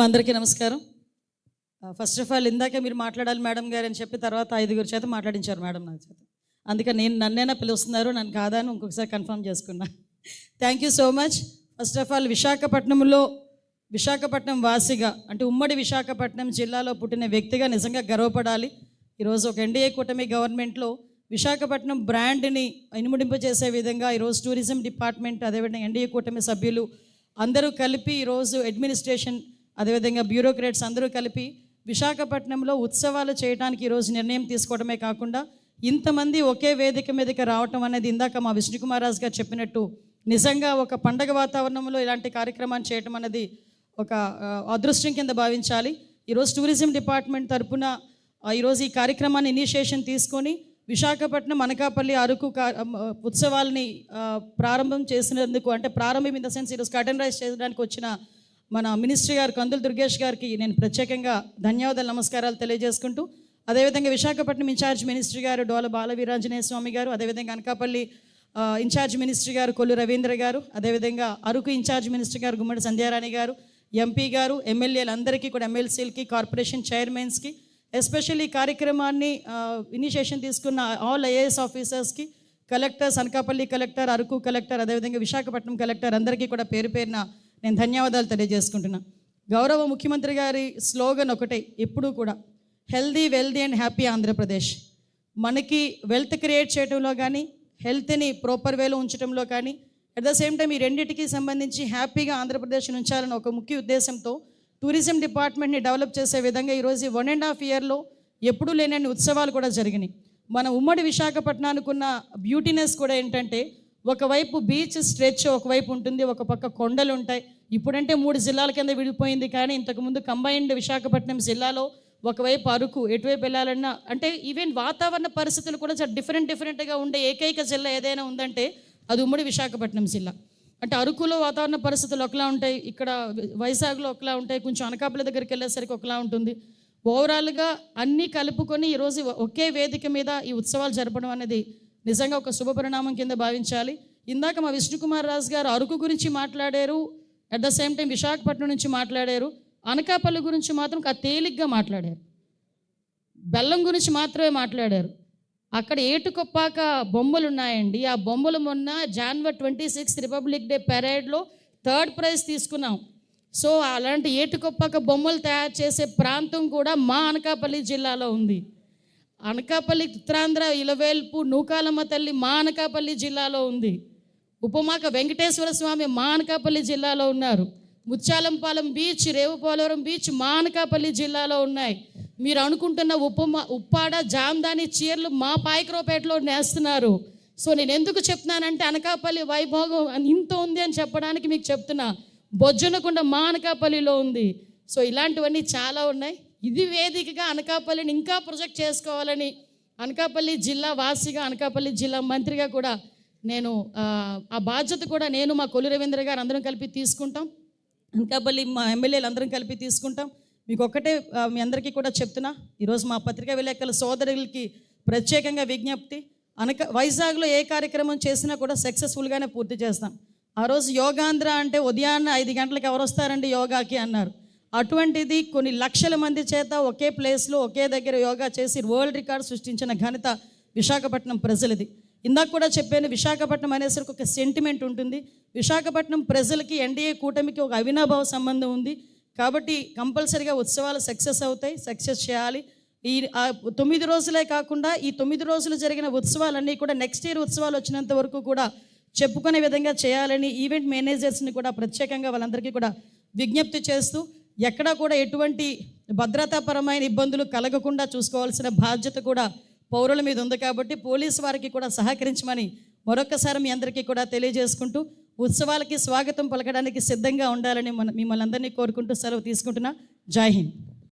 అందరికీ నమస్కారం. First of all ఇందాక మీరు మాట్లాడాలి మేడం గారు అని చెప్పి తర్వాత 5 చేత మాట్లాడించారు మేడం నా చేత. అందుకని నన్నైనా పిలుస్తున్నారు, నన్ను కాదని ఇంకొకసారి కన్ఫర్మ్ చేసుకున్నా. Thank you so much. First of all Visakhapatnam వాసిగా అంటే ఉమ్మడి విశాఖపట్నం జిల్లాలో పుట్టిన వ్యక్తిగా నిజంగా గర్వపడాలి. ఈరోజు ఒక ఎన్డీఏ కూటమి గవర్నమెంట్లో విశాఖపట్నం బ్రాండ్ని ఇనుముడింపజేసే విధంగా ఈరోజు టూరిజం డిపార్ట్మెంట్, అదేవిధంగా ఎన్డీఏ కూటమి సభ్యులు అందరూ కలిపి ఈరోజు అడ్మినిస్ట్రేషన్, అదేవిధంగా బ్యూరోక్రాట్స్ అందరూ కలిపి విశాఖపట్నంలో ఉత్సవాలు చేయడానికి ఈరోజు నిర్ణయం తీసుకోవడమే కాకుండా ఇంతమంది ఒకే వేదిక మీదకి రావటం అనేది ఇందాక మా విష్ణుకుమార్ రాజు గారు చెప్పినట్టు నిజంగా ఒక పండగ వాతావరణంలో ఇలాంటి కార్యక్రమాన్ని చేయటం అనేది ఒక అదృష్టం కింద భావించాలి. ఈరోజు టూరిజం డిపార్ట్మెంట్ తరఫున ఈరోజు ఈ కార్యక్రమాన్ని ఇనిషియేషన్ తీసుకొని విశాఖపట్నం, అనకాపల్లి, అరకు ఉత్సవాల్ని ప్రారంభం చేసినందుకు, అంటే ప్రారంభం ఇన్ ద సెన్స్ ఈరోజు కర్టన్ రైజ్ చేయడానికి వచ్చిన మన మినిస్టర్ గారు కందుల దుర్గేష్ గారికి నేను ప్రత్యేకంగా ధన్యవాదాలు, నమస్కారాలు తెలియజేసుకుంటూ, అదేవిధంగా విశాఖపట్నం ఇన్ఛార్జ్ మినిస్టర్ గారు డోల బాలవీరాంజనేయ స్వామి గారు, అదేవిధంగా అనకాపల్లి ఇన్ఛార్జ్ మినిస్టర్ గారు కొల్లు రవీంద్ర గారు, అదేవిధంగా అరకు ఇన్ఛార్జ్ మినిస్టర్ గారు గుమ్మడి సంధ్యారాణి గారు, ఎంపీ గారు, ఎమ్మెల్యేలందరికీ కూడా, ఎమ్మెల్సీలకి, కార్పొరేషన్ చైర్మన్స్కి, ఎస్పెషల్లీ ఈ కార్యక్రమాన్ని ఇనిషియేషన్ తీసుకున్న ఆల్ ఐఏఎస్ ఆఫీసర్స్కి, collectors, Anakapalli collector, Araku collector, అదేవిధంగా విశాఖపట్నం కలెక్టర్ అందరికీ కూడా పేరు పేరున నేను ధన్యవాదాలు తెలియజేసుకుంటున్నా. గౌరవ ముఖ్యమంత్రి గారి స్లోగన్ ఒకటే ఎప్పుడూ కూడా, healthy, wealthy and happy Andhra Pradesh. మనకి వెల్త్ క్రియేట్ చేయడంలో కానీ, హెల్త్ని ప్రాపర్ వేలో ఉంచడంలో కానీ, అట్ ద సేమ్ టైం ఈ రెండింటికి సంబంధించి హ్యాపీగా ఆంధ్రప్రదేశ్ని ఉంచాలని ఒక ముఖ్య ఉద్దేశంతో టూరిజం డిపార్ట్మెంట్ని డెవలప్ చేసే విధంగా ఈరోజు 1.5 ఇయర్లో ఎప్పుడూ లేనన్ని ఉత్సవాలు కూడా జరిగినాయి. మన ఉమ్మడి విశాఖపట్నానికి ఉన్న బ్యూటీనెస్ కూడా ఏంటంటే, ఒకవైపు బీచ్ స్ట్రెచ్ ఒకవైపు ఉంటుంది, ఒక పక్క కొండలు ఉంటాయి. ఇప్పుడంటే 3 జిల్లాల కింద విడిపోయింది, కానీ ఇంతకుముందు కంబైన్డ్ విశాఖపట్నం జిల్లాలో ఒకవైపు అరకు, ఎటువైపు వెళ్ళాలన్నా అంటే ఈవెన్ వాతావరణ పరిస్థితులు కూడా చాలా డిఫరెంట్గా ఉండే ఏకైక జిల్లా ఏదైనా ఉందంటే అది ఉమ్మడి విశాఖపట్నం జిల్లా. అంటే అరకులో వాతావరణ పరిస్థితులు ఒకలా ఉంటాయి, ఇక్కడ వైజాగ్లో ఒకలా ఉంటాయి, కొంచెం అనకాపల్లి దగ్గరికి వెళ్ళేసరికి ఒకలా ఉంటుంది. ఓవరాల్గా అన్నీ కలుపుకొని ఈరోజు ఒకే వేదిక మీద ఈ ఉత్సవాలు జరపడం అనేది నిజంగా ఒక శుభపరిణామం కింద భావించాలి. ఇందాక మా విష్ణుకుమార్ రాజు గారు అరకు గురించి మాట్లాడారు, at the same time Visakhapatnam నుంచి మాట్లాడారు. అనకాపల్లి గురించి మాత్రం తేలిగ్గా మాట్లాడారు, బెల్లం గురించి మాత్రమే మాట్లాడారు. అక్కడ ఏటుకొప్పాక బొమ్మలు ఉన్నాయండి. ఆ బొమ్మలు మొన్న January 26 రిపబ్లిక్ డే పెరేడ్లో 3rd ప్రైజ్ తీసుకున్నాం. సో అలాంటి ఏటుకొప్పాక బొమ్మలు తయారు చేసే ప్రాంతం కూడా మా అనకాపల్లి జిల్లాలో ఉంది. అనకాపల్లి, ఉత్తరాంధ్ర, ఇలవేల్పు, నూకాలమ్మ తల్లి మా అనకాపల్లి జిల్లాలో ఉంది. ఉపమాక వెంకటేశ్వర స్వామి మా అనకాపల్లి జిల్లాలో ఉన్నారు. ముత్యాలంపాలెం బీచ్, రేవుపోలవరం బీచ్ మా అనకాపల్లి జిల్లాలో ఉన్నాయి. మీరు అనుకుంటున్న ఉప్పాడ, జామ్దాని చీరలు మా పాయకరావుపేటలో నేస్తున్నారు. సో నేను ఎందుకు చెప్తున్నానంటే అనకాపల్లి వైభోగం ఇంత ఉంది అని చెప్పడానికి మీకు చెప్తున్నా. బొజ్జనకొండ మా అనకాపల్లిలో ఉంది. సో ఇలాంటివన్నీ చాలా ఉన్నాయి. ఇది వేదికగా అనకాపల్లిని ఇంకా ప్రొజెక్ట్ చేసుకోవాలని అనకాపల్లి జిల్లా వాసిగా, అనకాపల్లి జిల్లా మంత్రిగా కూడా నేను ఆ బాధ్యత కూడా నేను, మా కొల్లు రవీంద్ర గారు అందరం కలిపి తీసుకుంటాం. అనకాపల్లి మా ఎమ్మెల్యేలు అందరం కలిపి తీసుకుంటాం. మీకు ఒక్కటే మీ అందరికీ కూడా చెప్తున్నా, ఈరోజు మా పత్రికా విలేకరుల సోదరులకి ప్రత్యేకంగా విజ్ఞప్తి, వైజాగ్లో ఏ కార్యక్రమం చేసినా కూడా సక్సెస్ఫుల్గానే పూర్తి చేస్తాం. ఆ రోజు యోగాంధ్ర అంటే ఉదయాన్నే 5 గంటలకు ఎవరు వస్తారండి యోగాకి అన్నారు. అటువంటిది కొన్ని లక్షల మంది చేత ఒకే ప్లేస్లో ఒకే దగ్గర యోగా చేసి వరల్డ్ రికార్డ్ సృష్టించిన ఘనత విశాఖపట్నం ప్రజలది. ఇందాక కూడా చెప్పాను, విశాఖపట్నం అనేసరికి ఒక సెంటిమెంట్ ఉంటుంది. విశాఖపట్నం ప్రజలకి ఎన్డీఏ కూటమికి ఒక అవినాభావ సంబంధం ఉంది. కాబట్టి కంపల్సరీగా ఉత్సవాలు సక్సెస్ అవుతాయి, సక్సెస్ చేయాలి. ఈ 9 రోజులే కాకుండా ఈ 9 రోజులు జరిగిన ఉత్సవాలన్నీ కూడా నెక్స్ట్ ఇయర్ ఉత్సవాలు వచ్చినంత వరకు కూడా చెప్పుకునే విధంగా చేయాలని ఈవెంట్ మేనేజర్స్ని కూడా ప్రత్యేకంగా వాళ్ళందరికీ కూడా విజ్ఞప్తి చేస్తూ, ఎక్కడా కూడా ఎటువంటి భద్రతాపరమైన ఇబ్బందులు కలగకుండా చూసుకోవాల్సిన బాధ్యత కూడా పౌరుల మీద ఉంది. కాబట్టి పోలీసు వారికి కూడా సహకరించమని మరొకసారి మీ అందరికీ కూడా తెలియజేసుకుంటూ, ఉత్సవాలకి స్వాగతం పలకడానికి సిద్ధంగా ఉండాలని మిమ్మల్ని అందరినీ కోరుకుంటూ సెలవు తీసుకుంటున్నా. జై హింద్.